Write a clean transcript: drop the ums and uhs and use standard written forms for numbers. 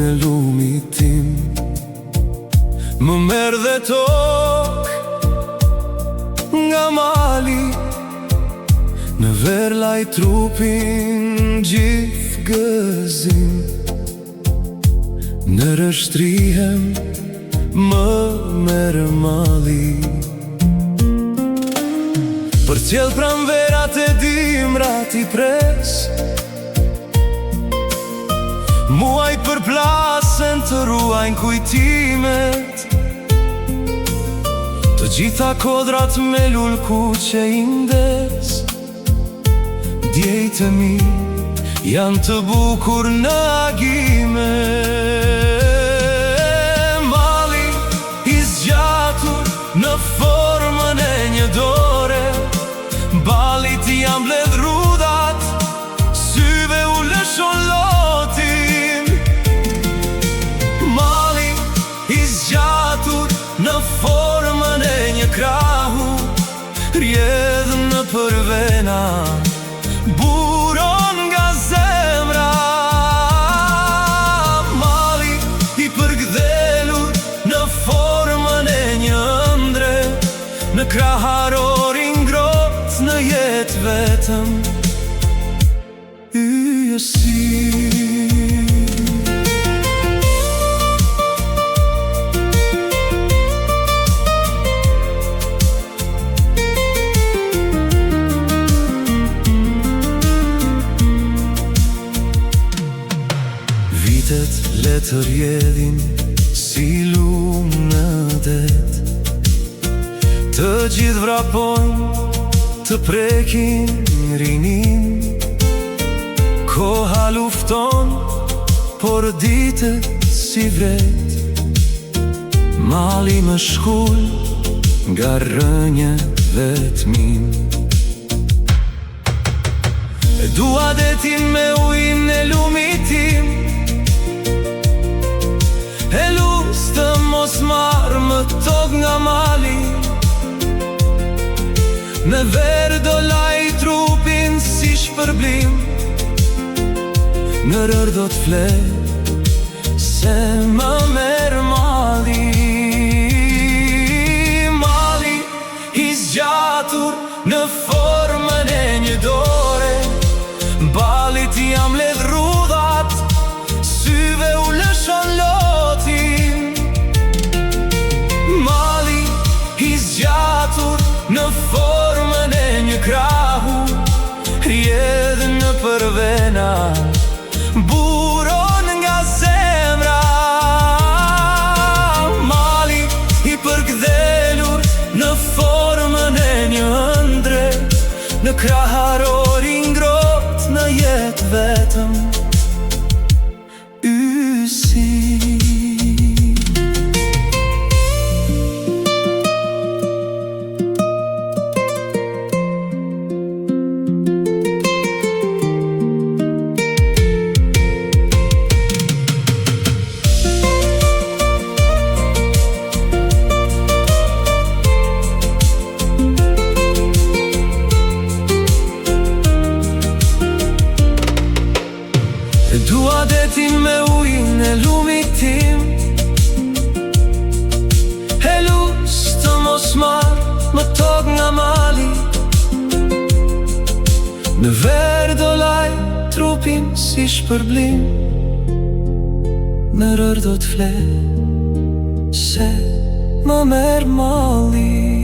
e lumit tim. Më merr dhe tok nga mali, në ver laj trupin gjithë gëzim. Në rështrihem më merë mali, për cjell pranverat e dimrat i pres. Muaj përplasen të ruajnë kujtimet, të gjitha kodrat me lulku që i ndes. Djejtë mi janë të bukur në agime. Mali i zgjatur në formën e një dore, balit jam bledh rudat, syve u lëshon lotin. Mali i zgjatur në formën e një krahu, rjedh në përvena, buron nga zemra. Mali i përgdhelur në formën e një ëndre, në kraharorin ngrot në jetë vetëm yjesi. Vitet letër jedhin si lumë në det, të gjithë vrapojnë të prekin rinin. Koha lufton, por ditët si vret. Mali më shkull nga rënje vetmin. E dua detin me ujin e lumit tim, e lus të mos marrë më tok nga mali. Me verë do laj trupin si shpërblim, në rër do t'flej se më merë mali. Mali i zgjatur në formën e një dore, balit jam ledh rudhat, syve u lëshon lotin. Mali i zgjatur në formën e një krahu, rjedh në përvena, buron nga zemra. Mali i përgdhelur në formën e një ëndre, në kraharorin ngrot në jetë vetëm yjesi. E dua detin me ujin e lumit tim, e lus të mos marrë më tok nga mali. Në verë do laj trupin si shpërblim, në rër do t'flej se më merë mali.